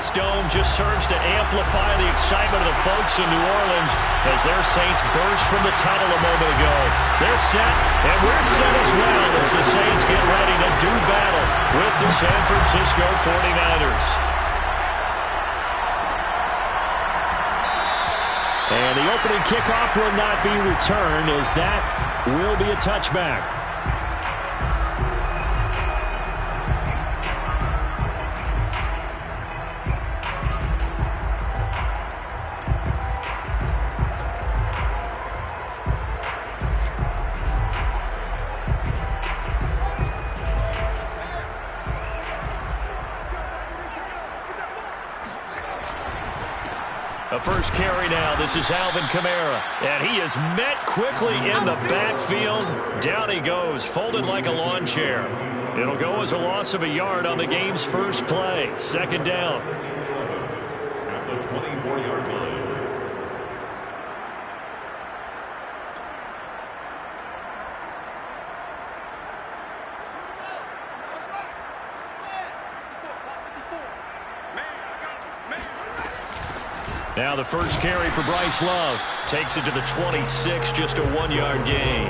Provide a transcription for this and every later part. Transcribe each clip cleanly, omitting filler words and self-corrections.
this dome just serves to amplify the excitement of the folks in New Orleans as their Saints burst from the tunnel a moment ago. They're set, and we're set as well as the Saints get ready to do battle with the San Francisco 49ers. And the opening kickoff will not be returned, as that will be a touchback. The first carry now. This is Alvin Kamara. And he is met quickly in the backfield. Down he goes, folded like a lawn chair. It'll go as a loss of a yard on the game's first play. Second down. At the 24-yard line. Now the first carry for Bryce Love. Takes it to the 26, just a 1-yard gain.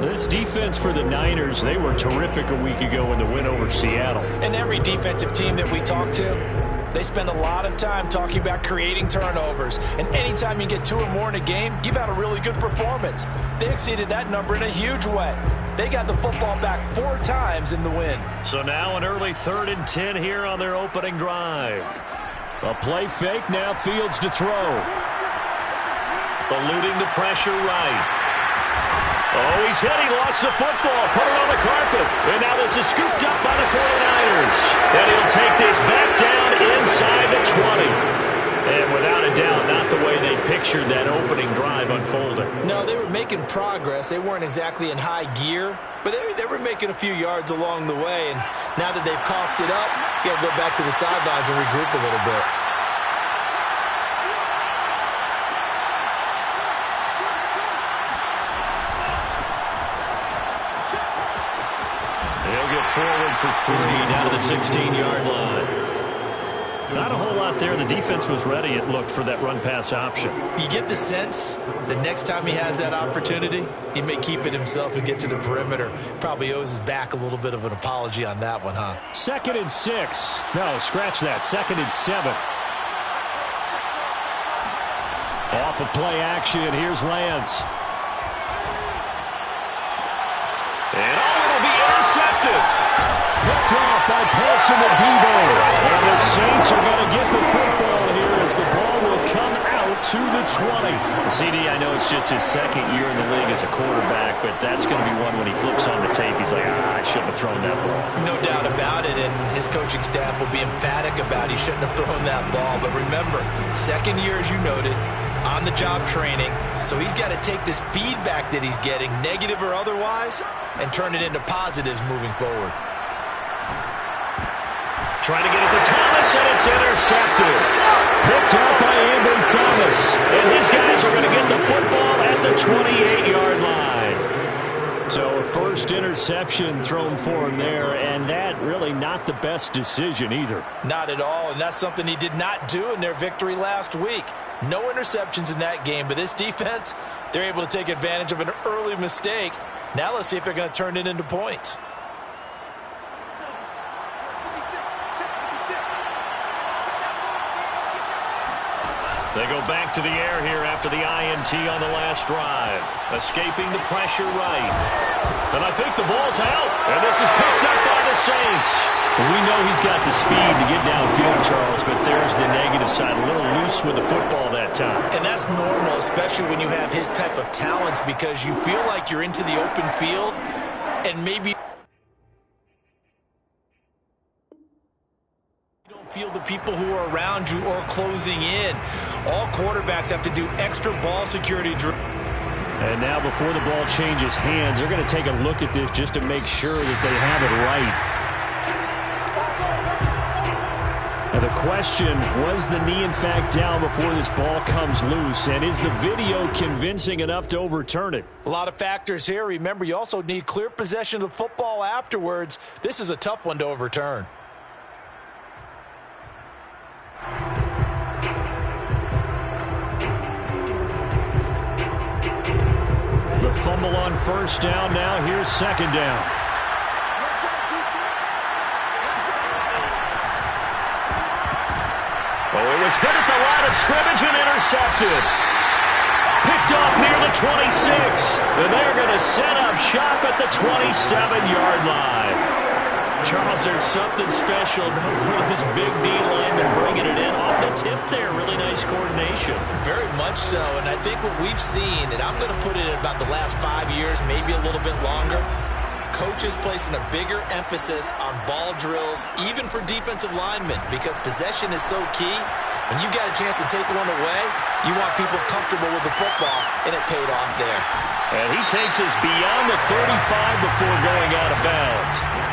This defense for the Niners, they were terrific a week ago in the win over Seattle. And every defensive team that we talk to, they spend a lot of time talking about creating turnovers. And anytime you get 2 or more in a game, you've had a really good performance. They exceeded that number in a huge way. They got the football back 4 times in the win. So now an early 3rd and 10 here on their opening drive. A play fake, now Fields to throw. Eluding the pressure right. Oh, he's hit. He lost the football. Put it on the carpet. And now this is scooped up by the 49ers. And he'll take this back down inside the 20. And without a doubt, not the way they pictured that opening drive unfolding. No, they were making progress. They weren't exactly in high gear, but they were making a few yards along the way. And now that they've coughed it up, you got to go back to the sidelines and regroup a little bit. They'll get forward for 3 down to the 16-yard line. Not a whole lot there. The defense was ready, it looked, for that run-pass option. You get the sense that next time he has that opportunity, he may keep it himself and get to the perimeter. Probably owes his back a little bit of an apology on that one, huh? 2nd and 6. No, scratch that. 2nd and 7. Off of play action, here's Lance. And it'll be intercepted. Picked off by Paulson and Debo. And the Saints are going to get the football here as the ball will come out to the 20. CD, I know it's just his 2nd year in the league as a quarterback, but that's going to be one when he flips on the tape. He's like, I shouldn't have thrown that ball. No doubt about it, and his coaching staff will be emphatic about he shouldn't have thrown that ball. But remember, 2nd year, as you noted, on-the-job training, so he's got to take this feedback that he's getting, negative or otherwise, and turn it into positives moving forward. Trying to get it to Thomas, and it's intercepted. Picked up by Ambry Thomas. And his guys are going to get the football at the 28-yard line. So a first interception thrown for him there, and that really not the best decision either. Not at all, and that's something he did not do in their victory last week. No interceptions in that game, but this defense, they're able to take advantage of an early mistake. Now let's see if they're going to turn it into points. They go back to the air here after the INT on the last drive. Escaping the pressure right. And I think the ball's out. And this is picked up by the Saints. We know he's got the speed to get downfield, Charles, but there's the negative side. A little loose with the football that time. And that's normal, especially when you have his type of talents, because you feel like you're into the open field and maybe feel the people who are around you or closing in. All quarterbacks have to do extra ball security. And now before the ball changes hands, they're going to take a look at this just to make sure that they have it right. Now the question, was the knee in fact down before this ball comes loose? And is the video convincing enough to overturn it? A lot of factors here. Remember, you also need clear possession of the football afterwards. This is a tough one to overturn. scramble on first down. Now here's second down. Oh, it was hit at the line of scrimmage and intercepted. Picked off near the 26. And they're going to set up shop at the 27-yard line. Charles, there's something special about this big D lineman bringing it in off the tip there. Really nice coordination. Very much so, and I think what we've seen, and I'm going to put it at about the last 5 years, maybe a little bit longer, coaches placing a bigger emphasis on ball drills, even for defensive linemen, because possession is so key. When you got a chance to take one away, you want people comfortable with the football, and it paid off there. And he takes us beyond the 35 before going out of bounds.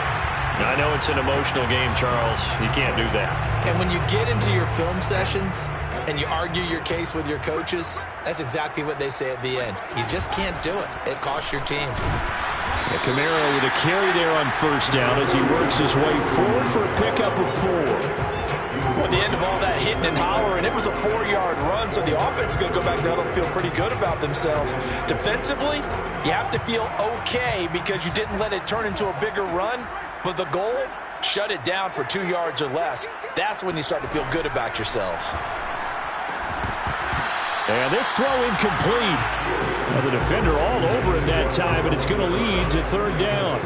I know it's an emotional game, Charles. You can't do that. And when you get into your film sessions and you argue your case with your coaches, that's exactly what they say at the end. You just can't do it. It costs your team. Camaro with a carry there on first down as he works his way forward for a pickup of 4. At the end of all that hitting and hollering, it was a 4-yard run, so the offense is going to go back down and feel pretty good about themselves. Defensively, you have to feel okay because you didn't let it turn into a bigger run, but the goal, shut it down for 2 yards or less. That's when you start to feel good about yourselves. And this throw incomplete. The defender all over him that time, and it's going to lead to third down.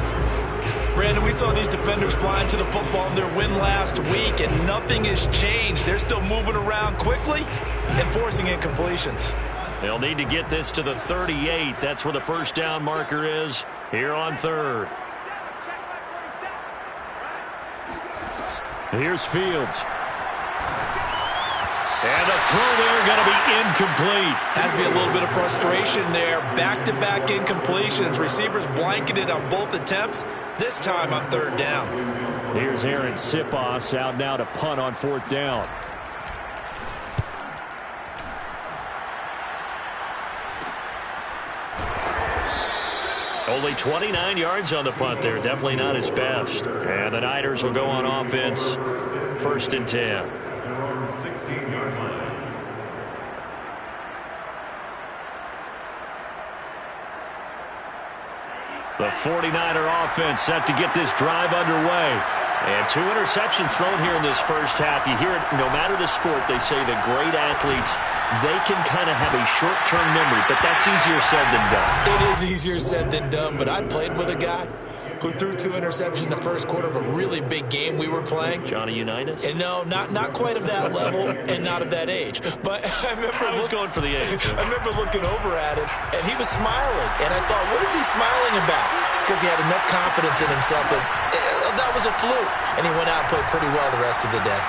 Brandon, we saw these defenders flying to the football in their win last week, and nothing has changed. They're still moving around quickly and forcing incompletions. They'll need to get this to the 38. That's where the first down marker is here on third. Here's Fields. And the throw there going to be incomplete. Has to be a little bit of frustration there. Back-to-back incompletions. Receivers blanketed on both attempts, this time on third down. Here's Aaron Sipos out now to punt on fourth down. Only 29 yards on the punt there. Definitely not his best. And the Niners will go on offense. First and 10. 16-yard line. The 49er offense set to get this drive underway. And 2 interceptions thrown here in this first half. You hear it, no matter the sport, they say that great athletes, they can kind of have a short-term memory, but that's easier said than done. It is easier said than done, but I played with a guy who threw 2 interceptions in the first quarter of a really big game we were playing. Johnny Unitas? And no, not quite of that level and not of that age. But I was going for the age. I remember looking over at him, and he was smiling. And I thought, what is he smiling about? It's because he had enough confidence in himself that was a fluke. And he went out and played pretty well the rest of the day.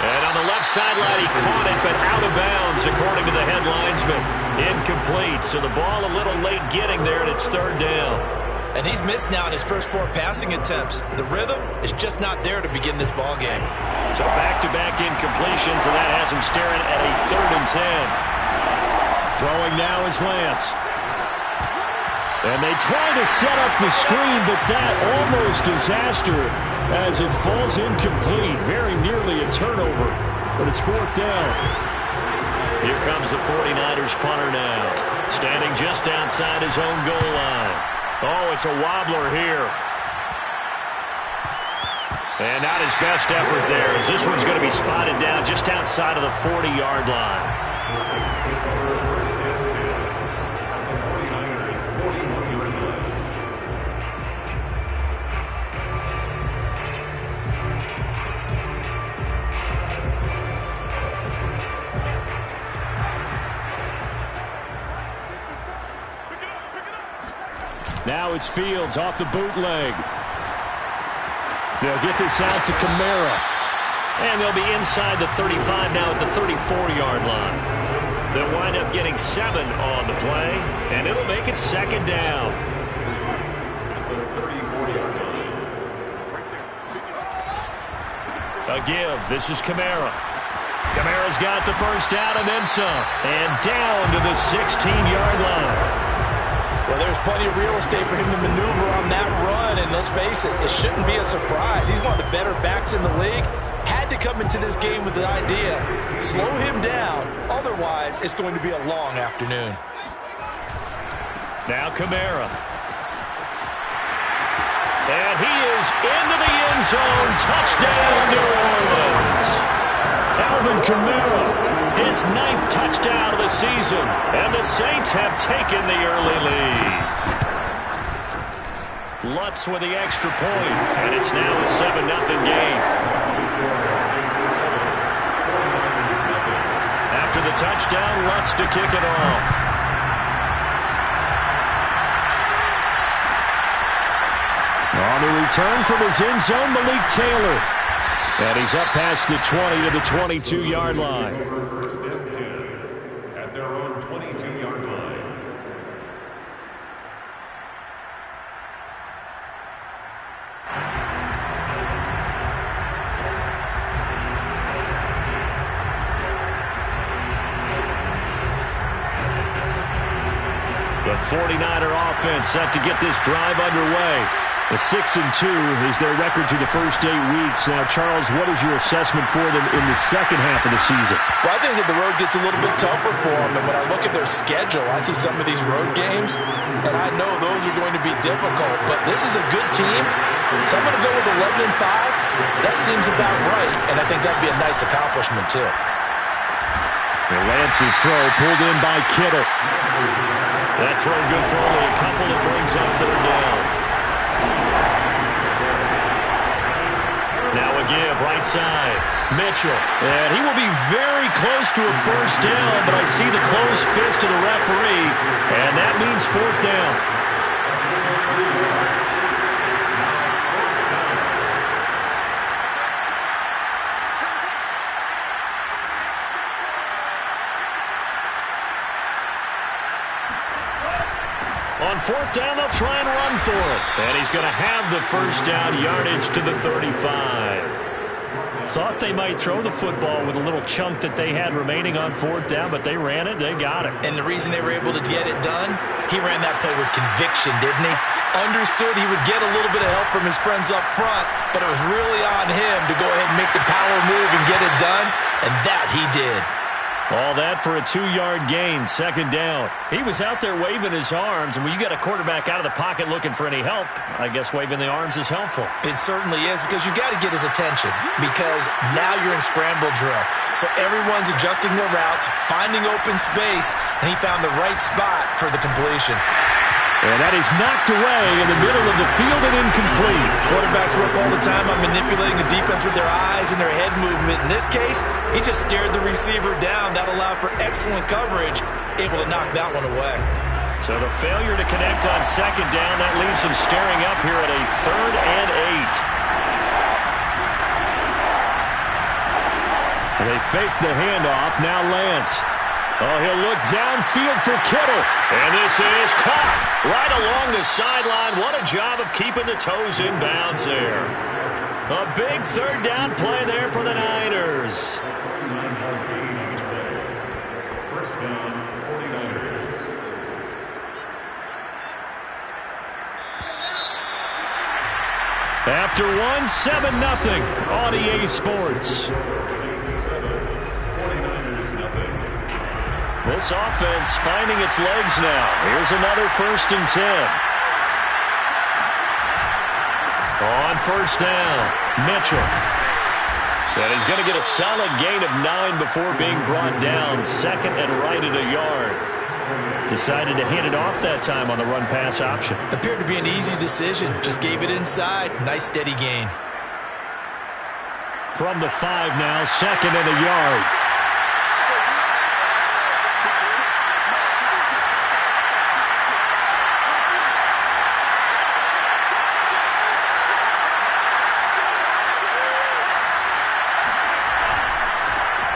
And on the left sideline, he caught it, but out of bounds, according to the head linesman. Incomplete. So the ball a little late getting there, and it's third down. And he's missed now in his first 4 passing attempts. The rhythm is just not there to begin this ball game. So back-to-back incompletions, and that has him staring at a third and 10. Throwing now is Lance. And they try to set up the screen, but that almost disaster as it falls incomplete. Very nearly a turnover, but it's fourth down. Here comes the 49ers punter now, standing just outside his own goal line. Oh, it's a wobbler here. And not his best effort there, as this one's going to be spotted down just outside of the 40-yard line. Now it's Fields off the bootleg. They'll get this out to Camara. And they'll be inside the 35 now at the 34-yard line. They'll wind up getting 7 on the play, and it'll make it second down. A give. This is Camara. Camara's got the first down and then some. And down to the 16-yard line. Well, there's plenty of real estate for him to maneuver on that run, and let's face it, it shouldn't be a surprise. He's one of the better backs in the league. Had to come into this game with the idea, slow him down, otherwise it's going to be a long afternoon. Now Kamara. And he is into the end zone. Touchdown, New Orleans. Alvin Kamara, his 9th touchdown of the season. And the Saints have taken the early lead. Lutz with the extra point. And it's now a 7-0 game. After the touchdown, Lutz to kick it off. On the return from his end zone, Malik Taylor. And he's up past the 20 to the 22-yard line. First and 10 at their own 22-yard line. The 49er offense set to get this drive underway. The 6-2 is their record through the first 8 weeks. Now, Charles, what is your assessment for them in the second half of the season? Well, I think that the road gets a little bit tougher for them. And when I look at their schedule, I see some of these road games, and I know those are going to be difficult. But this is a good team, so I'm going to go with 11-5. That seems about right, and I think that'd be a nice accomplishment, too. And Lance's throw pulled in by Kittle. That throw good for only a couple. It brings up 3rd down. Now a give, right side. Mitchell. And he will be very close to a first down, but I see the closed fist of the referee, and that means 4th down. On 4th down, they'll try and run for it. And he's going to have the first down, yardage to the 35. Thought they might throw the football with a little chunk that they had remaining on 4th down, but they ran it, they got it. And the reason they were able to get it done, he ran that play with conviction, didn't he? Understood he would get a little bit of help from his friends up front, but it was really on him to go ahead and make the power move and get it done, and that he did. All that for a 2-yard gain, 2nd down. He was out there waving his arms, and when you got a quarterback out of the pocket looking for any help, I guess waving the arms is helpful. It certainly is, because you got to get his attention, because now you're in scramble drill. So everyone's adjusting their routes, finding open space, and he found the right spot for the completion. And that is knocked away in the middle of the field and incomplete. Quarterbacks work all the time on manipulating the defense with their eyes and their head movement. In this case, he just stared the receiver down. That allowed for excellent coverage, able to knock that one away. So the failure to connect on 2nd down, that leaves him staring up here at a 3rd and 8. They fake the handoff. Now Lance. Oh, he'll look downfield for Kittle. And this is caught right along the sideline. What a job of keeping the toes in bounds there. A big 3rd down play there for the Niners. First down, 49ers. After one, 7-0 on EA Sports. This offense finding its legs now. Here's another 1st and 10. On 1st down, Mitchell. And he's going to get a solid gain of 9 before being brought down. 2nd and right at a yard. Decided to hand it off that time on the run-pass option. Appeared to be an easy decision. Just gave it inside. Nice steady gain. From the 5 now, 2nd and a yard.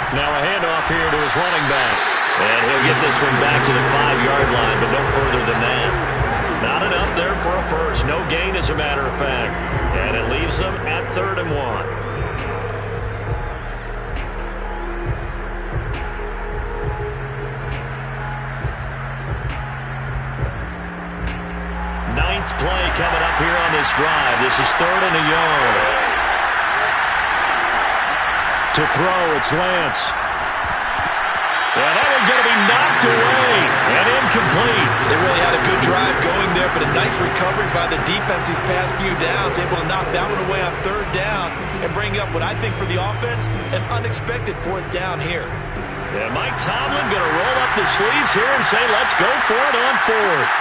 Now a handoff here to his running back. And he'll get this one back to the 5-yard line, but no further than that. Not enough there for a first. No gain, as a matter of fact. And it leaves them at 3rd and 1. Ninth play coming up here on this drive. This is 3rd and a yard. To throw, it's Lance. And that one's going to be knocked away and incomplete. They really had a good drive going there, but a nice recovery by the defense these past few downs, able to knock that one away on third down and bring up what I think for the offense, an unexpected fourth down here. Yeah, Mike Tomlin going to roll up the sleeves here and say, let's go for it on fourth.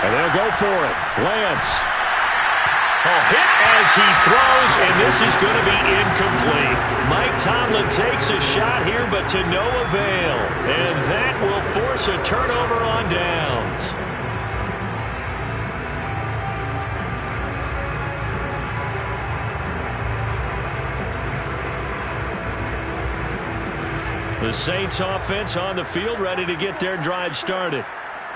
And they'll go for it. Lance. Hit as he throws, and this is going to be incomplete. Mike Tomlin takes a shot here, but to no avail. And that will force a turnover on downs. The Saints offense on the field, ready to get their drive started.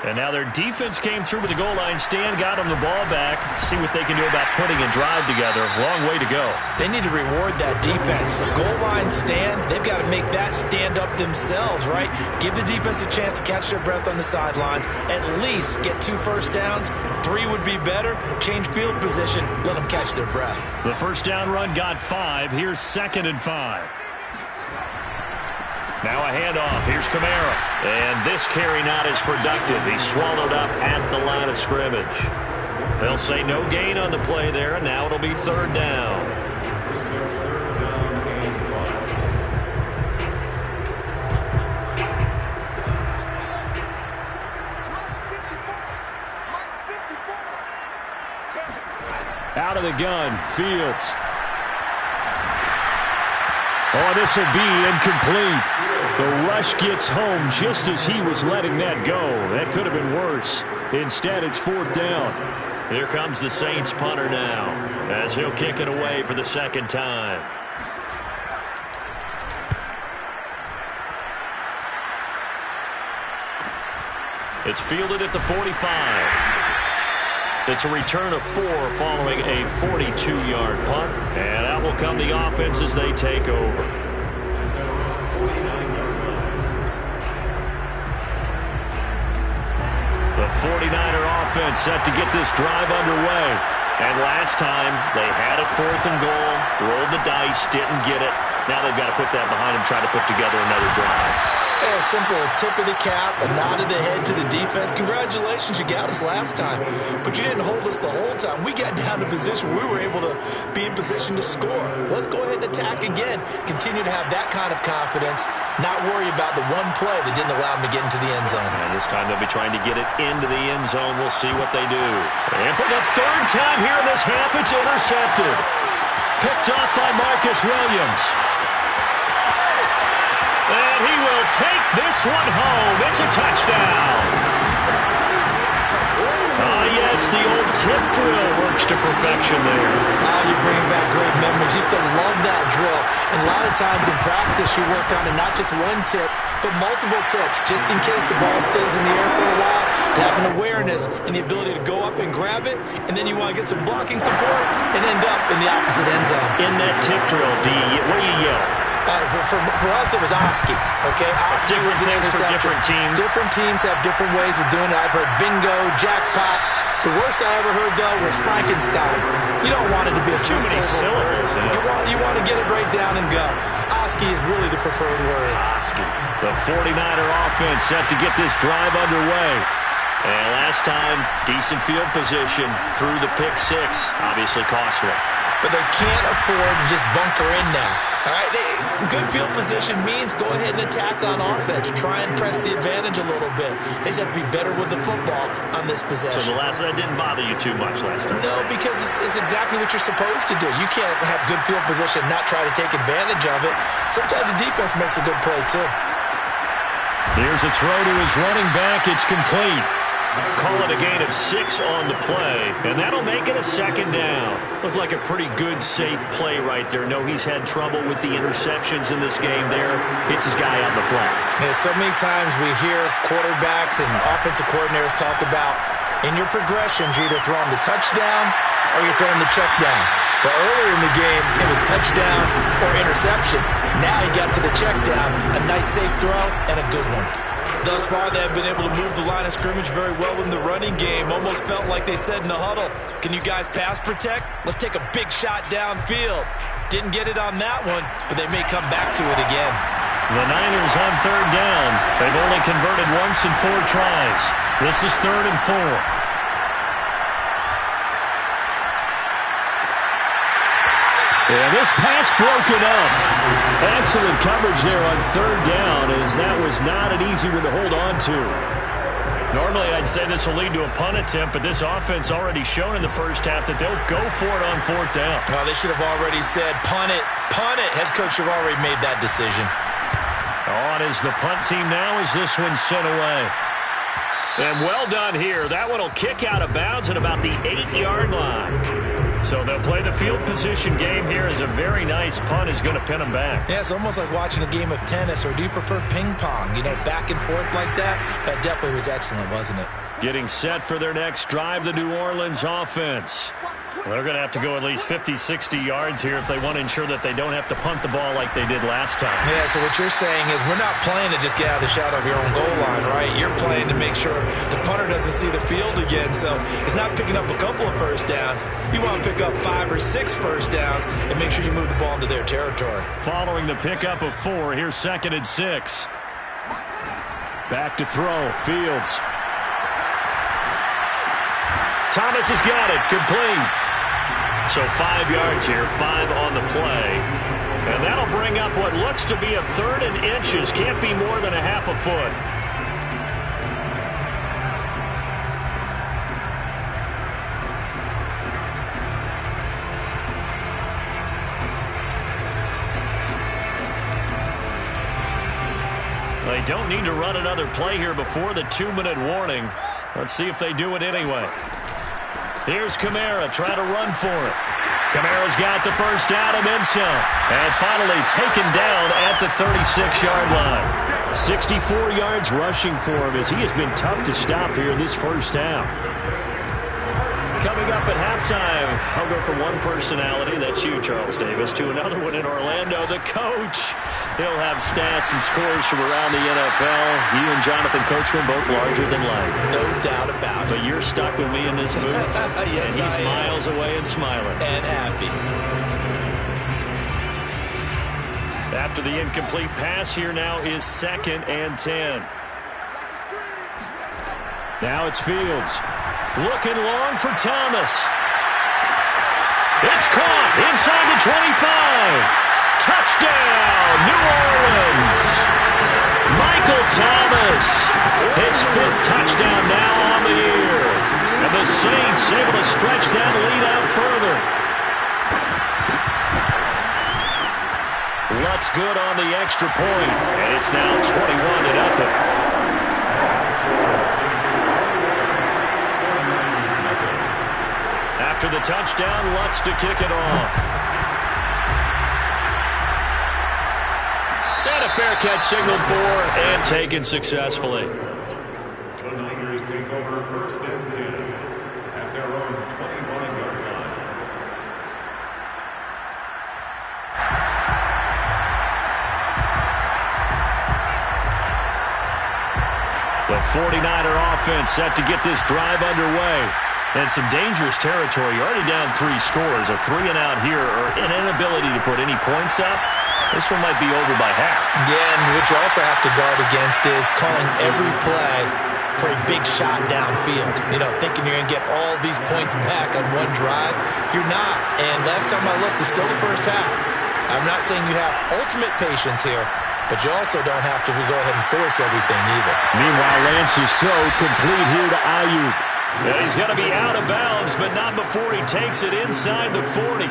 And now their defense came through with the goal line stand, got them the ball back. See what they can do about putting a drive together. Long way to go. They need to reward that defense. Goal line stand, they've got to make that stand up themselves, right? Give the defense a chance to catch their breath on the sidelines. At least get 2 first downs. 3 would be better. Change field position. Let them catch their breath. The first down run got 5. Here's 2nd and 5. Now a handoff. Here's Kamara. And this carry not as productive. He's swallowed up at the line of scrimmage. They'll say no gain on the play there, and now it'll be 3rd down. Out of the gun, Fields. Oh, this will be incomplete. The rush gets home just as he was letting that go. That could have been worse. Instead, it's 4th down. Here comes the Saints punter now, as he'll kick it away for the 2nd time. It's fielded at the 45. It's a return of 4 following a 42-yard punt. And out will come the offense as they take over. The 49er offense set to get this drive underway. And last time, they had it 4th and goal, rolled the dice, didn't get it. Now they've got to put that behind them, try to put together another drive. A simple tip of the cap, a nod of the head to the defense. Congratulations, you got us last time. But you didn't hold us the whole time. We got down to position where we were able to be in position to score. Let's go ahead and attack again. Continue to have that kind of confidence. Not worry about the one play that didn't allow them to get into the end zone. And this time they'll be trying to get it into the end zone. We'll see what they do. And for the 3rd time here in this half, it's intercepted. Picked off by Marcus Williams. And he will take this one home. It's a touchdown. Yes, the old tip drill works to perfection there. You bring back great memories. Used to love that drill. And a lot of times in practice, you work on it, not just one tip, but multiple tips, just in case the ball stays in the air for a while, to have an awareness and the ability to go up and grab it, and then you want to get some blocking support and end up in the opposite end zone. In that tip drill, what do you yell? For us, it was Oski. Okay, Oski was an interception. Different teams. Different teams have different ways of doing it. I've heard bingo, jackpot. The worst I ever heard, though, was Frankenstein. You don't want it to be a too many syllables. You want to get it right down and go. Oski is really the preferred word. Oski. The 49er offense set to get this drive underway. And last time, decent field position through the pick 6. Obviously costly. But they can't afford to just bunker in now. All right, good field position means go ahead and attack on offense. Try and press the advantage a little bit. They just have to be better with the football on this possession. So that didn't bother you too much last time? No, because it's exactly what you're supposed to do. You can't have good field position and not try to take advantage of it. Sometimes the defense makes a good play, too. Here's a throw to his running back. It's complete. Call it a gain of 6 on the play, and that'll make it a 2nd down. Looked like a pretty good, safe play right there. No, he's had trouble with the interceptions in this game there. Hits his guy out in the flat. Yeah, so many times we hear quarterbacks and offensive coordinators talk about in your progressions, you're either throwing the touchdown or you're throwing the check down. But earlier in the game, it was touchdown or interception. Now he got to the check down, a nice safe throw, and a good one. Thus far, they have been able to move the line of scrimmage very well in the running game. Almost felt like they said in the huddle, can you guys pass protect? Let's take a big shot downfield. Didn't get it on that one, but they may come back to it again. The Niners on third down. They've only converted once in 4 tries. This is 3rd and 4. And this pass broken up. Excellent coverage there on third down, as that was not an easy one to hold on to. Normally, I'd say this will lead to a punt attempt, but this offense already shown in the first half that they'll go for it on 4th down. Oh, they should have already said, punt it, punt it. Head coach should have already made that decision. On is the punt team now as this one's sent away. And well done here. That one will kick out of bounds at about the 8-yard line. So they'll play the field position game here as a very nice punt is going to pin them back. Yeah, it's almost like watching a game of tennis, or do you prefer ping pong? You know, back and forth like that? That definitely was excellent, wasn't it? Getting set for their next drive, the New Orleans offense. They're going to have to go at least 50, 60 yards here if they want to ensure that they don't have to punt the ball like they did last time. Yeah, so what you're saying is we're not playing to just get out of the shadow of your own goal line, right? You're playing to make sure the punter doesn't see the field again. So it's not picking up a couple of first downs. You want to pick up 5 or 6 first downs and make sure you move the ball into their territory. Following the pickup of 4, here's 2nd and 6. Back to throw, Fields. Thomas has got it, complete. So 5 yards here, 5 on the play. And that'll bring up what looks to be a 3rd and inches. Can't be more than a half a foot. They don't need to run another play here before the 2-minute warning. Let's see if they do it anyway. Here's Kamara trying to run for it. Kamara's got the first down and then some. And finally taken down at the 36-yard line. 64 yards rushing for him as he has been tough to stop here in this first half. Coming up at halftime, I'll go from one personality, that's you, Charles Davis, to another one in Orlando, the coach. He'll have stats and scores from around the NFL. You and Jonathan Coachman both larger than life. No doubt about it. But you're stuck with me in this booth. Yes, and he's miles away and smiling. And happy. After the incomplete pass, here now is 2nd and 10. Now it's Fields. Looking long for Thomas. It's caught inside the 25. Touchdown, New Orleans. Michael Thomas, his 5th touchdown now on the year. And the Saints able to stretch that lead out further. Lutz good on the extra point, and it's now 21-0. After the touchdown, Lutz to kick it off. And a fair catch signaled for and taken successfully. The Niners take over 1st and 10 at their own 25-yard line. The 49er offense set to get this drive underway. And some dangerous territory. You're already down 3 scores. A 3-and-out here, or an inability to put any points up. This one might be over by half. Yeah, and what you also have to guard against is calling every play for a big shot downfield. You know, thinking you're going to get all these points back on one drive. You're not. And last time I looked, it's still the first half. I'm not saying you have ultimate patience here, but you also don't have to go ahead and force everything either. Meanwhile, Lance's throw complete here to Ayuk. And he's going to be out of bounds, but not before he takes it inside the 40.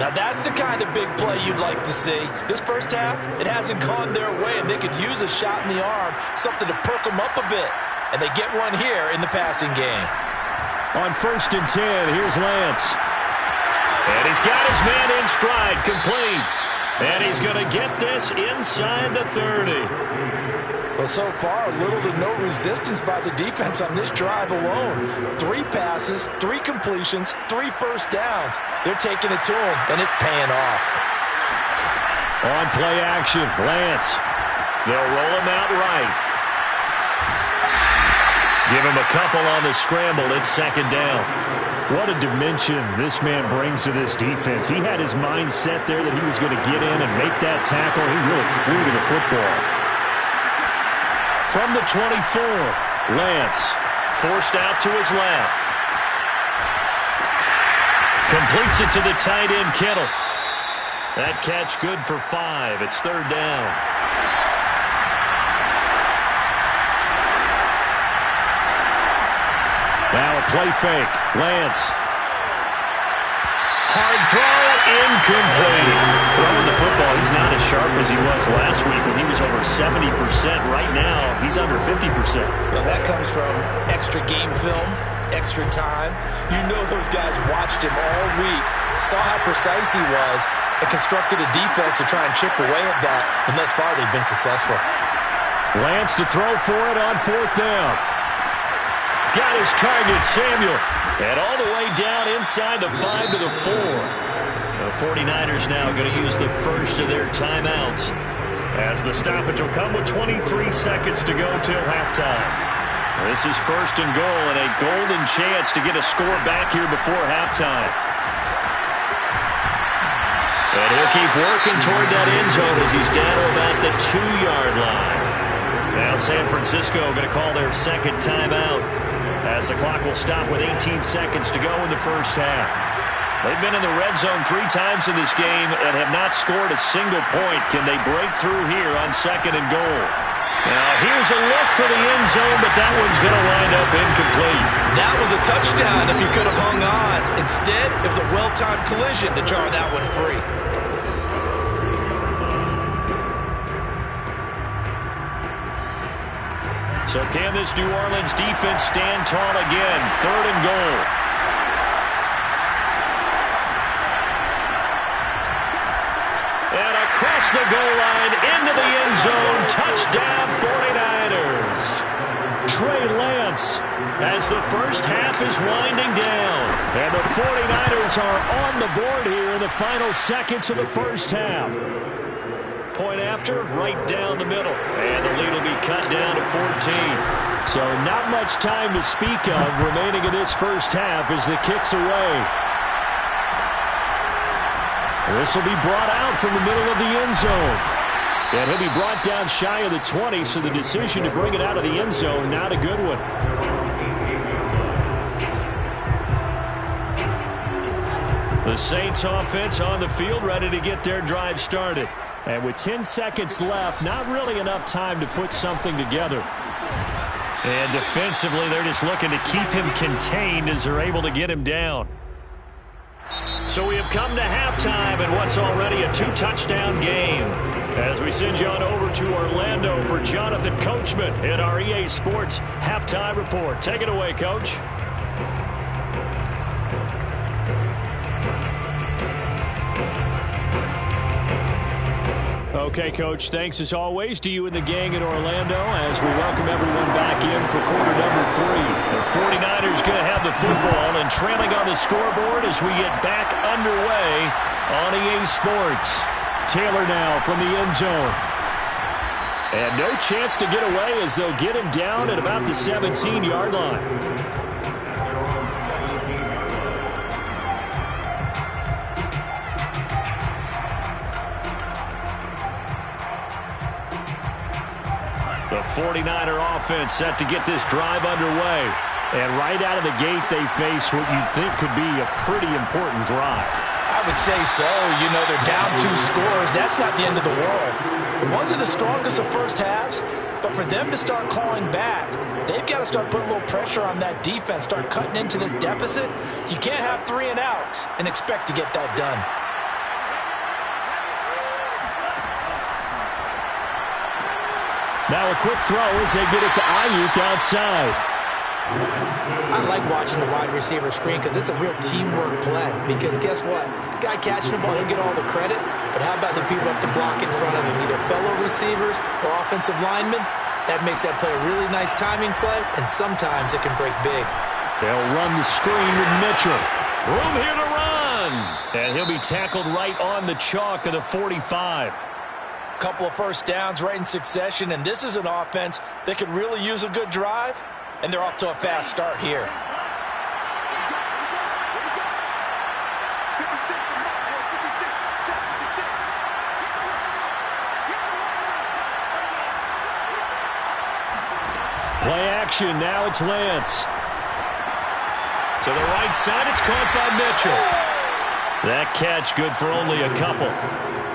Now that's the kind of big play you'd like to see. This first half, it hasn't gone their way, and they could use a shot in the arm, something to perk them up a bit. And they get one here in the passing game. On 1st and 10, here's Lance. And he's got his man in stride, complete. And he's going to get this inside the 30. Well, so far, little to no resistance by the defense on this drive alone. 3 passes, 3 completions, 3 first downs. They're taking it to him, and it's paying off. On play action, Lance. They'll roll him out right. Give him a couple on the scramble. It's second down. What a dimension this man brings to this defense. He had his mind set there that he was going to get in and make that tackle. He really flew to the football. From the 24, Lance forced out to his left. Completes it to the tight end, Kittle. That catch good for 5. It's third down. Now a play fake. Lance. Hard throw, incomplete. Throwing the football, he's not as sharp as he was last week when he was over 70%. Right now, he's under 50%. Well, that comes from extra game film, extra time. You know those guys watched him all week, saw how precise he was, and constructed a defense to try and chip away at that, and thus far they've been successful. Lance to throw for it on fourth down. Got his target, Samuel. And all the way down inside the 5 to the 4. The 49ers now going to use the first of their timeouts, as the stoppage will come with 23 seconds to go till halftime. This is first and goal, and a golden chance to get a score back here before halftime. And he'll keep working toward that end zone as he's down to about the 2-yard line. Now San Francisco going to call their second timeout, as the clock will stop with 18 seconds to go in the first half. They've been in the red zone 3 times in this game and have not scored a single point. Can they break through here on second and goal? Now here's a look for the end zone, but that one's going to wind up incomplete. That was a touchdown if he could have hung on. Instead, it was a well-timed collision to jar that one free. So can this New Orleans defense stand tall again? Third and goal. And across the goal line into the end zone. Touchdown 49ers. Trey Lance, as the first half is winding down. And the 49ers are on the board here in the final seconds of the first half. Point after, right down the middle. And the lead will be cut down to 14. So not much time to speak of remaining in this first half as the kick's away. This will be brought out from the middle of the end zone. And he'll be brought down shy of the 20, so the decision to bring it out of the end zone, not a good one. The Saints offense on the field, ready to get their drive started. And with 10 seconds left, not really enough time to put something together. And defensively, they're just looking to keep him contained as they're able to get him down. So we have come to halftime in what's already a 2-touchdown game, as we send you on over to Orlando for Jonathan Coachman in our EA Sports Halftime Report. Take it away, Coach. Okay, Coach, thanks as always to you and the gang in Orlando as we welcome everyone back in for quarter number 3. The 49ers going to have the football and trailing on the scoreboard as we get back underway on EA Sports. Taylor now from the end zone. And no chance to get away as they'll get him down at about the 17-yard line. The 49er offense set to get this drive underway. And right out of the gate, they face what you think could be a pretty important drive. I would say so. You know, they're down 2 scores. That's not the end of the world. It wasn't the strongest of first halves, but for them to start clawing back, they've got to start putting a little pressure on that defense, start cutting into this deficit. You can't have 3 and outs and expect to get that done. Now a quick throw as they get it to Ayuk outside. I like watching the wide receiver screen because it's a real teamwork play. Because guess what? The guy catching the ball, he'll get all the credit. But how about the people up to block in front of him, either fellow receivers or offensive linemen? That makes that play a really nice timing play, and sometimes it can break big. They'll run the screen with Mitchell. Room here to run. And he'll be tackled right on the chalk of the 45. Couple of first downs right in succession, and this is an offense that could really use a good drive. And they're off to a fast start here. Play action, now it's Lance. To the right side, it's caught by Mitchell. That catch good for only a couple.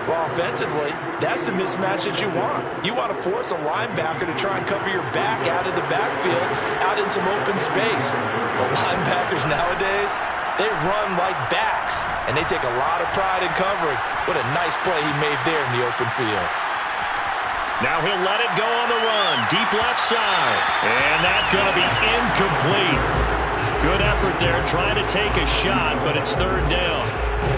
Well, offensively, that's the mismatch that you want. You want to force a linebacker to try and cover your back out of the backfield, out in some open space. But linebackers nowadays, they run like backs, and they take a lot of pride in covering. What a nice play he made there in the open field. Now he'll let it go on the run. Deep left side. And that's going to be incomplete. Good effort there trying to take a shot, but it's third down.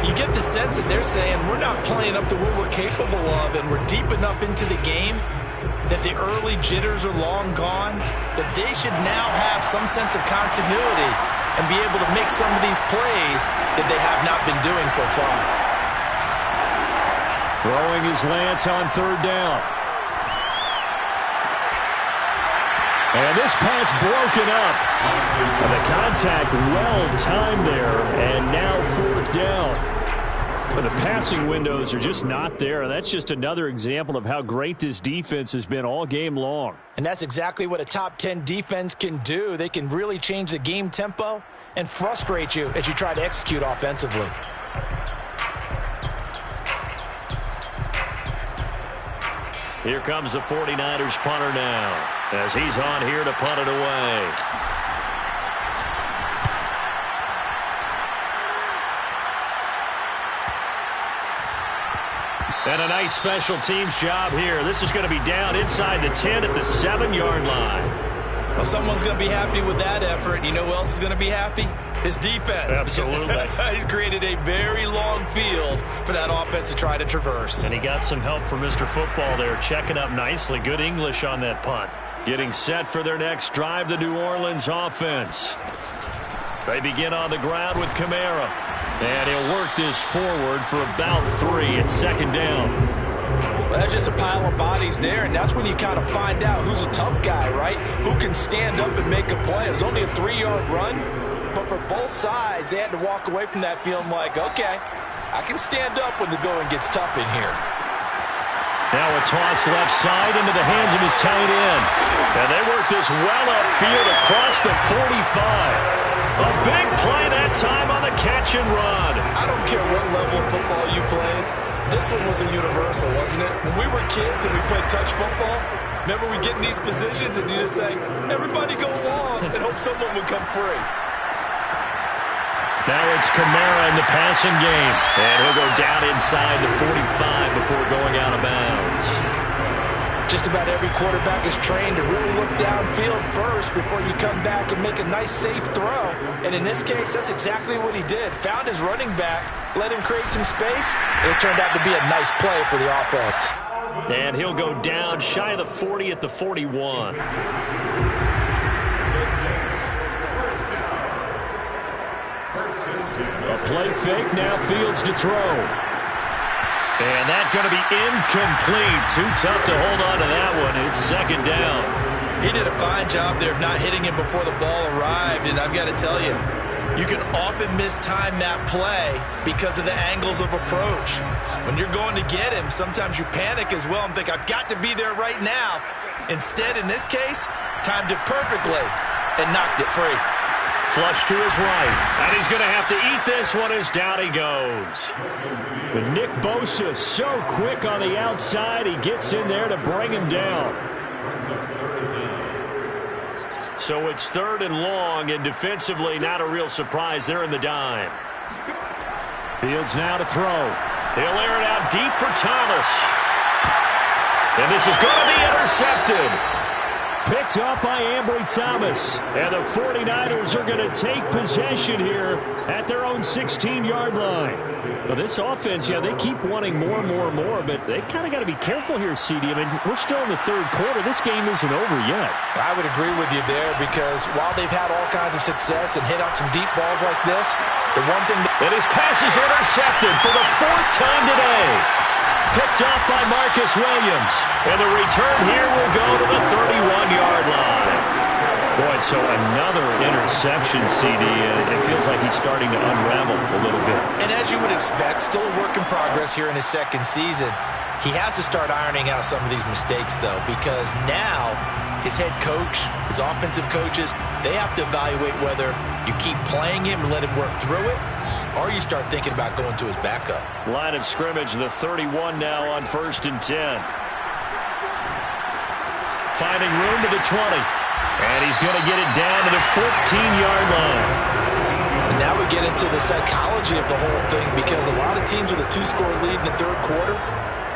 You get the sense that they're saying we're not playing up to what we're capable of, and we're deep enough into the game that the early jitters are long gone, that they should now have some sense of continuity and be able to make some of these plays that they have not been doing so far. Throwing his Lance on third down. And this pass broken up. And the contact well-timed there, and now fourth down. But the passing windows are just not there. And that's just another example of how great this defense has been all game long. And that's exactly what a top 10 defense can do. They can really change the game tempo and frustrate you as you try to execute offensively. Here comes the 49ers punter now, as he's on here to punt it away. And a nice special teams job here. This is going to be down inside the 10 at the 7-yard line. Well, someone's going to be happy with that effort. You know who else is going to be happy? His defense. Absolutely. He's created a very long field for that offense to try to traverse. And he got some help from Mr. Football there, checking up nicely. Good English on that punt. Getting set for their next drive, the New Orleans offense. They begin on the ground with Kamara. And he'll work this forward for about 3 at second down. Well, that's just a pile of bodies there, and that's when you kind of find out who's a tough guy, right? Who can stand up and make a play. It was only a 3-yard run, but for both sides, they had to walk away from that feeling like, okay, I can stand up when the going gets tough in here. Now a toss left side into the hands of his tight end. And they work this well upfield across the 45. A big play that time on the catch and run. I don't care what level of football you played. This one was a universal, wasn't it? When we were kids and we played touch football, remember we get in these positions and you just say, everybody go along and hope someone would come free. Now it's Kamara in the passing game. And he'll go down inside the 45 before going out of bounds. Just about every quarterback is trained to really look downfield first before you come back and make a nice, safe throw. And in this case, that's exactly what he did. Found his running back, let him create some space, and it turned out to be a nice play for the offense. And he'll go down shy of the 40 at the 41. A play fake, now Fields to throw. And that's going to be incomplete. Too tough to hold on to that one. It's second down. He did a fine job there of not hitting him before the ball arrived. And I've got to tell you, you can often mistime that play because of the angles of approach. When you're going to get him, sometimes you panic as well and think, I've got to be there right now. Instead, in this case, timed it perfectly and knocked it free. Flush to his right. And he's going to have to eat this one as down he goes. But Nick Bosa so quick on the outside. He gets in there to bring him down. So it's third and long, and defensively not a real surprise. They're in the dime. Fields now to throw. He'll air it out deep for Thomas. And this is going to be intercepted. Picked up by Ambry Thomas. And the 49ers are going to take possession here at their own 16-yard line. Well, this offense, yeah, they keep wanting more and more and more, but they kind of got to be careful here, CD. I mean, we're still in the third quarter. This game isn't over yet. I would agree with you there because while they've had all kinds of success and hit out some deep balls like this, the one thing that his pass is intercepted for the 4th time today. Picked off by Marcus Williams. And the return here will go to the 31-yard line. Boy, so another interception, CD. It feels like he's starting to unravel a little bit. And as you would expect, still a work in progress here in his second season. He has to start ironing out some of these mistakes, though, because now his head coach, his offensive coaches, they have to evaluate whether you keep playing him and let him work through it, or you start thinking about going to his backup. Line of scrimmage, the 31 now on 1st and 10. Finding room to the 20. And he's going to get it down to the 14-yard line. And now we get into the psychology of the whole thing, because a lot of teams with a 2-score lead in the third quarter,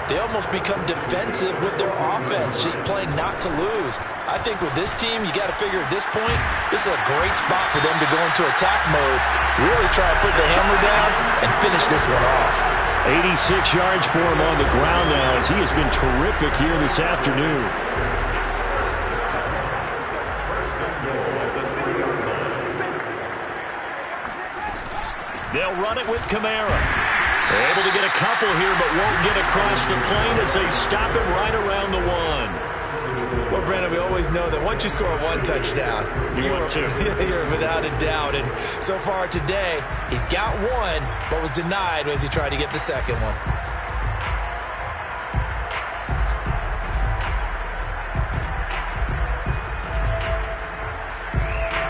they almost become defensive with their offense, just playing not to lose. I think with this team, you got to figure at this point, this is a great spot for them to go into attack mode, really try to put the hammer down and finish this one off. 86 yards for him on the ground now, as he has been terrific here this afternoon. They'll run it with Kamara. They're able to get a couple here, but won't get across the plane as they stop him right around the 1. Well, Brandon, we always know that once you score one touchdown, you're without a doubt. And so far today, he's got one, but was denied as he tried to get the second one.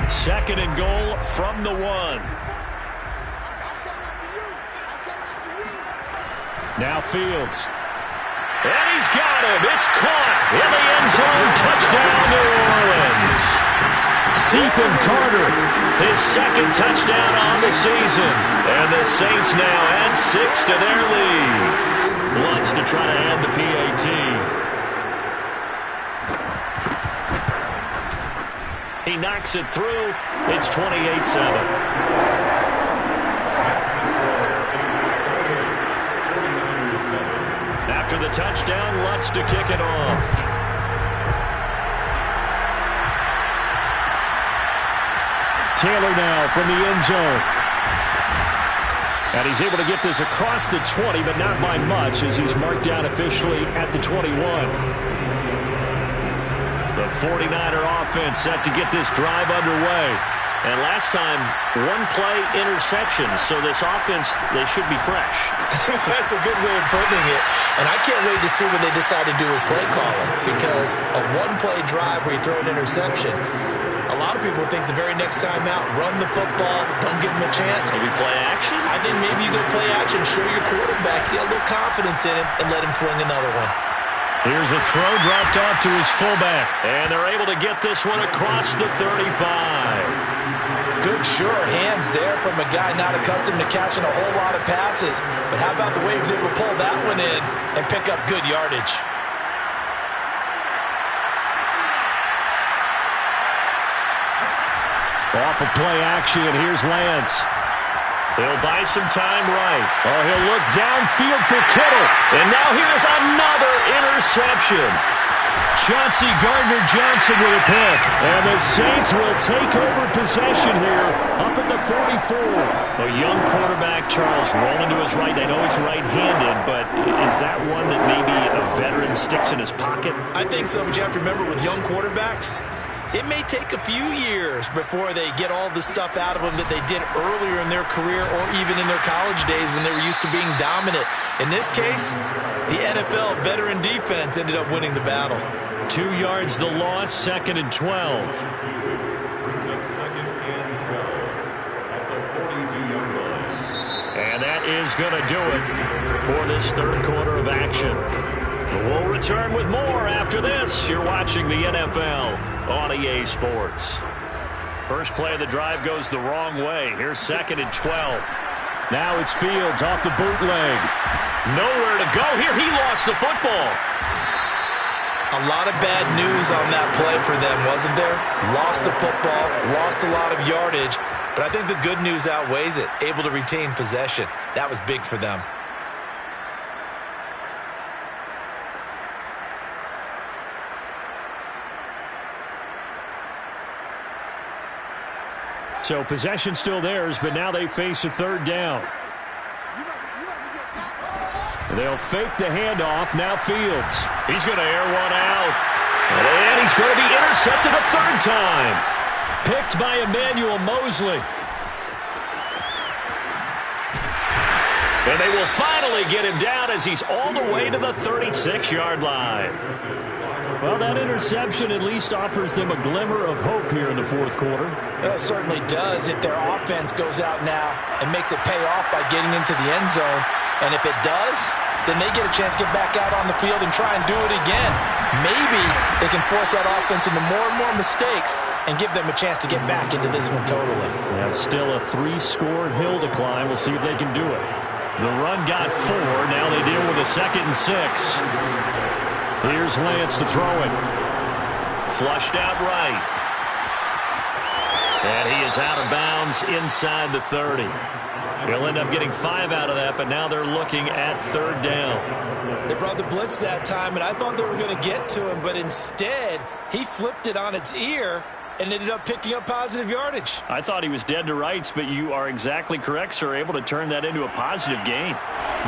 Second and goal from the 1. Now Fields. And he's got him. It's caught in the end zone. Touchdown, New Orleans. Stephen Carter, his second touchdown on the season. And the Saints now add 6 to their lead. Wants to try to add the PAT. He knocks it through. It's 28-7. After the touchdown, Lutz to kick it off. Taylor now from the end zone. And he's able to get this across the 20, but not by much, as he's marked down officially at the 21. The 49er offense set to get this drive underway. And last time, one-play interceptions, so this offense, they should be fresh. That's a good way of putting it. And I can't wait to see what they decide to do with play calling, because a one-play drive where you throw an interception, a lot of people think the very next time out, run the football, don't give them a chance. Maybe play action? I think maybe you go play action, show your quarterback, get a little confidence in him, and let him fling another one. Here's a throw dropped off to his fullback. And they're able to get this one across the 35. Good, sure hands there from a guy not accustomed to catching a whole lot of passes. But how about the way he was able to pull that one in and pick up good yardage? Off of play action, here's Lance. He'll buy some time right. Oh, he'll look downfield for Kittle. And now here's another interception. Chauncey Gardner-Johnson with a pick. And the Saints will take over possession here up at the 44. A young quarterback, Charles, rolling to his right. I know he's right-handed, but is that one that maybe a veteran sticks in his pocket? I think so, but you have to remember with young quarterbacks, it may take a few years before they get all the stuff out of them that they did earlier in their career or even in their college days when they were used to being dominant. In this case, the NFL veteran defense ended up winning the battle. 2 yards the loss, 2nd and 12. Brings up 2nd and 12 at the 42-yard line. And that is going to do it for this third quarter of action. We'll return with more after this. You're watching the NFL on EA Sports. First play of the drive goes the wrong way. Here's 2nd and 12. Now it's Fields off the bootleg. Nowhere to go here. He lost the football. A lot of bad news on that play for them, wasn't there? Lost the football, lost a lot of yardage, but I think the good news outweighs it. Able to retain possession. That was big for them. So possession still theirs, but now they face a third down. They'll fake the handoff. Now Fields. He's going to air one out. And he's going to be intercepted a third time. Picked by Emmanuel Mosley. And they will finally get him down as he's all the way to the 36-yard line. Well, that interception at least offers them a glimmer of hope here in the fourth quarter. Well, it certainly does if their offense goes out now and makes it pay off by getting into the end zone. And if it does, then they get a chance to get back out on the field and try and do it again. Maybe they can force that offense into more and more mistakes and give them a chance to get back into this one totally. Yeah, still a 3-score hill to climb. We'll see if they can do it. The run got 4. Now they deal with a 2nd and 6. Here's Lance to throw it. Flushed out right. And he is out of bounds inside the 30. He'll end up getting 5 out of that, but now they're looking at 3rd down. They brought the blitz that time, and I thought they were going to get to him, but instead he flipped it on its ear and ended up picking up positive yardage. I thought he was dead to rights, but you are exactly correct, sir. Able to turn that into a positive gain.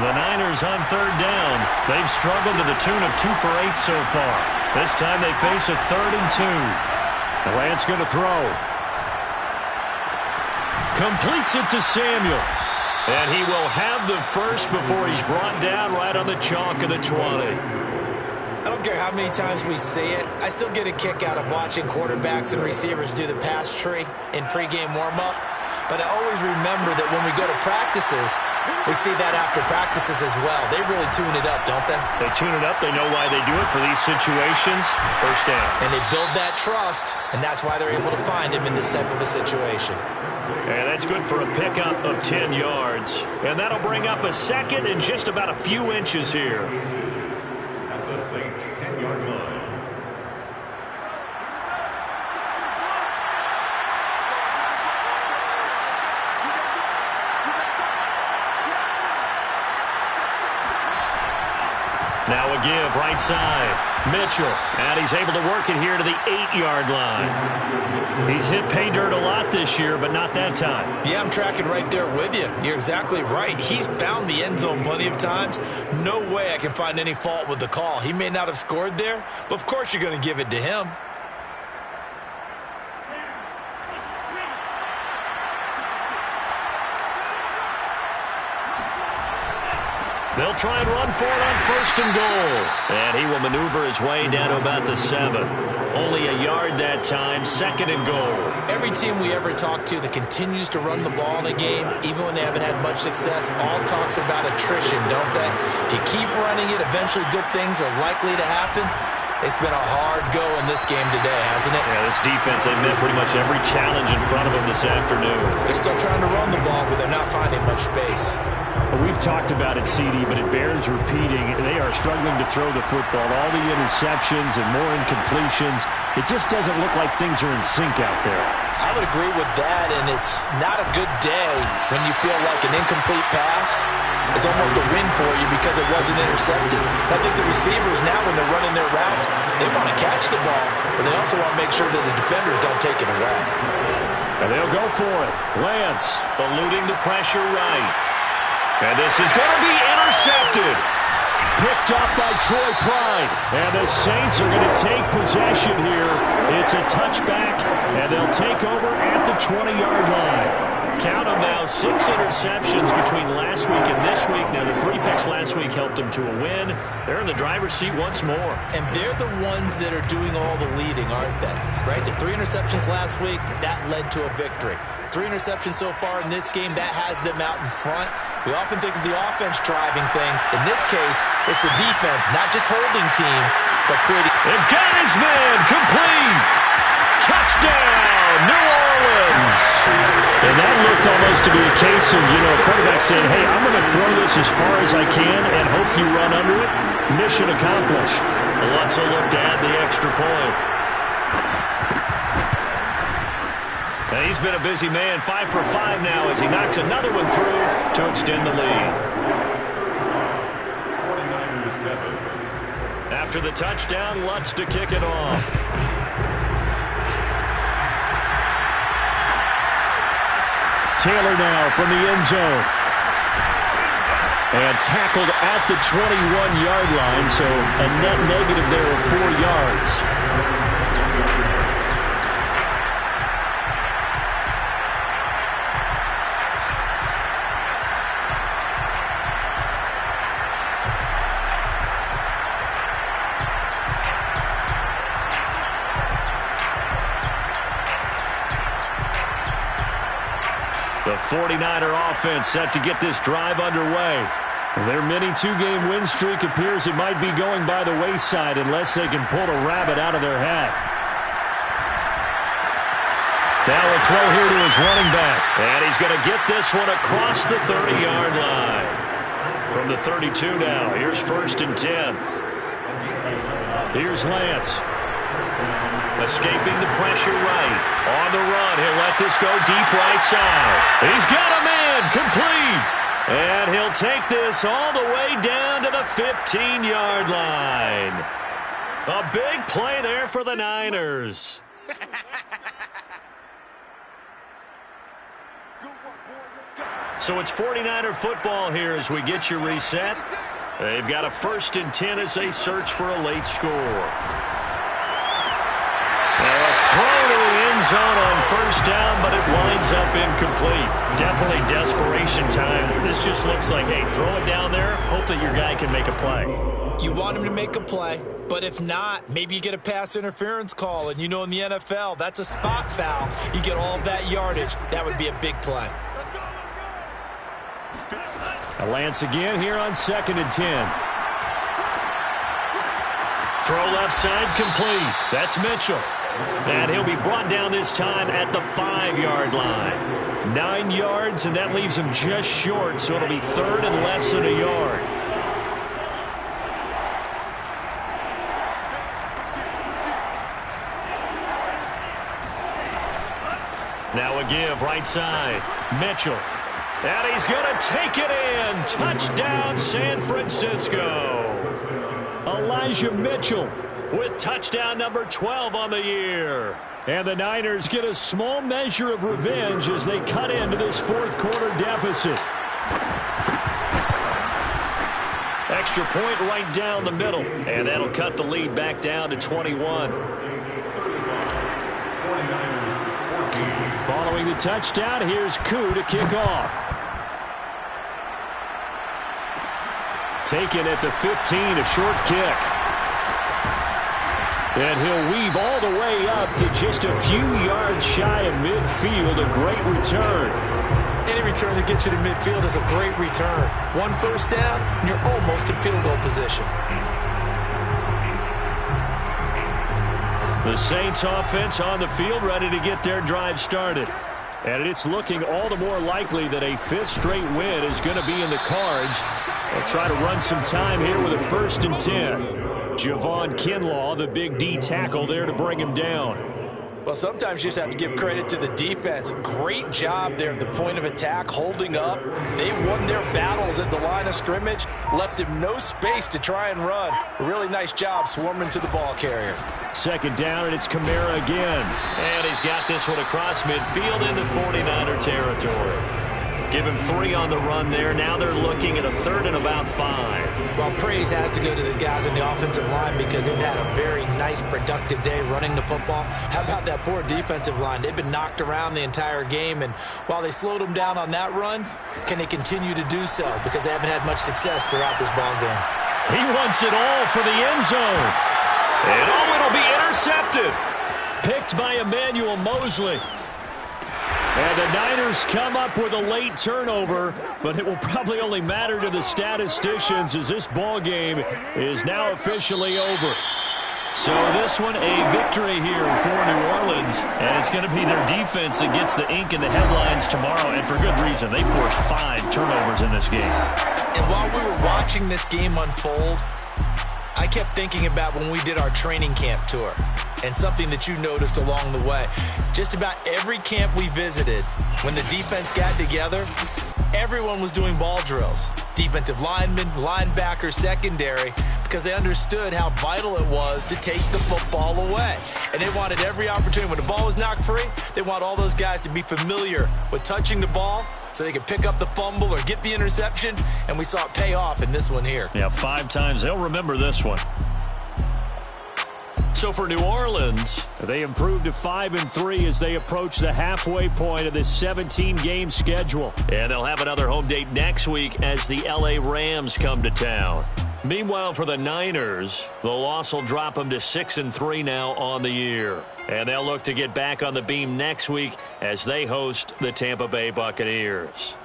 The Niners on 3rd down. They've struggled to the tune of 2 for 8 so far. This time they face a 3rd and 2. Lance going to throw. Completes it to Samuel. And he will have the first before he's brought down right on the chalk of the 20. I don't care how many times we see it. I still get a kick out of watching quarterbacks and receivers do the pass tree in pregame warm-up. But I always remember that when we go to practices, we see that after practices as well. They really tune it up, don't they? They tune it up. They know why they do it for these situations. First down. And they build that trust, and that's why they're able to find him in this type of a situation. And that's good for a pickup of 10 yards. And that'll bring up a 2nd and just about a few inches here. At the Saints' 10-yard line. Now a give right side. Mitchell. And he's able to work it here to the 8-yard line. He's hit pay dirt a lot this year, but not that time. Yeah, I'm tracking right there with you. You're exactly right. He's found the end zone plenty of times. No way I can find any fault with the call. He may not have scored there, but of course you're going to give it to him. They'll try and run for it on 1st and goal. And he will maneuver his way down to about the 7. Only a yard that time, 2nd and goal. Every team we ever talk to that continues to run the ball in a game, even when they haven't had much success, all talks about attrition, don't they? If you keep running it, eventually good things are likely to happen. It's been a hard go in this game today, hasn't it? Yeah, this defense, they met pretty much every challenge in front of them this afternoon. They're still trying to run the ball, but they're not finding much space. We've talked about it, CD, but it bears repeating. They are struggling to throw the football. All the interceptions and more incompletions. It just doesn't look like things are in sync out there. I would agree with that, and it's not a good day when you feel like an incomplete pass is almost a win for you because it wasn't intercepted. I think the receivers now, when they're running their routes, they want to catch the ball, but they also want to make sure that the defenders don't take it away. And they'll go for it. Lance eluding the pressure right. And this is going to be intercepted. Picked up by Troy Pride. And the Saints are going to take possession here. It's a touchback, and they'll take over at the 20-yard line. Count them now, 6 interceptions between last week and this week. Now, the 3 picks last week helped them to a win. They're in the driver's seat once more. And they're the ones that are doing all the leading, aren't they? Right? The 3 interceptions last week, that led to a victory. 3 interceptions so far in this game, that has them out in front. We often think of the offense driving things. In this case, it's the defense, not just holding teams, but creating. And got his man complete. Touchdown, New Orleans. And that looked almost to be a case of, a quarterback saying, hey, I'm going to throw this as far as I can and hope you run under it. Mission accomplished. Lutzel looked to add the extra point. He's been a busy man, 5 for 5 now as he knocks another one through to extend the lead. 49-7. After the touchdown, Lutz to kick it off. Taylor now from the end zone. And tackled at the 21-yard line, so a net negative there of 4 yards. The 49er offense set to get this drive underway. Their mini two-game win streak appears it might be going by the wayside unless they can pull a rabbit out of their hat. Now a throw here to his running back. And he's going to get this one across the 30-yard line. From the 32 now, here's 1st and 10. Here's Lance. Escaping the pressure right. On the run, he'll let this go deep right side. He's got a man, complete. And he'll take this all the way down to the 15-yard line. A big play there for the Niners. So it's 49er football here as we get you reset. They've got a 1st and 10 as they search for a late score. Now a throw to the end zone on 1st down, but it winds up incomplete. Definitely desperation time. This just looks like, hey, throw it down there, hope that your guy can make a play. You want him to make a play, but if not, maybe you get a pass interference call, and you know in the NFL, that's a spot foul. You get all of that yardage. That would be a big play. Lance again here on 2nd and 10. Throw left side complete. That's Mitchell. And he'll be brought down this time at the 5-yard line. 9 yards, and that leaves him just short, so it'll be 3rd and less than a yard. Now a give right side. Mitchell. And he's going to take it in. Touchdown, San Francisco. Elijah Mitchell with touchdown number 12 on the year. And the Niners get a small measure of revenge as they cut into this 4th quarter deficit. Extra point right down the middle. And that'll cut the lead back down to 21. Following the touchdown, here's Koo to kick off. Taken at the 15, a short kick. And he'll weave all the way up to just a few yards shy of midfield. A great return. Any return that gets you to midfield is a great return. 1 1st down, and you're almost in field goal position. The Saints offense on the field ready to get their drive started. And it's looking all the more likely that a 5th straight win is going to be in the cards. They'll try to run some time here with a 1st and 10. Javon Kinlaw, the big D tackle there to bring him down. Well, sometimes you just have to give credit to the defense. Great job there at the point of attack, holding up. They won their battles at the line of scrimmage, left him no space to try and run. A really nice job swarming to the ball carrier. 2nd down, and it's Kamara again. And he's got this one across midfield into 49er territory. Give him 3 on the run there. Now they're looking at a 3rd and about 5. Well, praise has to go to the guys on the offensive line because they've had a very nice, productive day running the football. How about that poor defensive line? They've been knocked around the entire game, and while they slowed them down on that run, can they continue to do so? Because they haven't had much success throughout this ball game. He wants it all for the end zone. And it'll be intercepted. Picked by Emmanuel Mosley. And the Niners come up with a late turnover, but it will probably only matter to the statisticians as this ball game is now officially over. So this one, a victory here for New Orleans, and it's going to be their defense that gets the ink in the headlines tomorrow, and for good reason. They forced 5 turnovers in this game. And while we were watching this game unfold, I kept thinking about when we did our training camp tour and something that you noticed along the way. Just about every camp we visited, when the defense got together, everyone was doing ball drills. Defensive linemen, linebackers, secondary, because they understood how vital it was to take the football away. And they wanted every opportunity. When the ball was knocked free, they want all those guys to be familiar with touching the ball so they could pick up the fumble or get the interception, and we saw it pay off in this one here. Yeah, 5 times. They'll remember this one. So for New Orleans, they improved to 5-3 as they approach the halfway point of this 17-game schedule. And they'll have another home date next week as the LA Rams come to town. Meanwhile, for the Niners, the loss will drop them to 6-3 now on the year. And they'll look to get back on the beam next week as they host the Tampa Bay Buccaneers.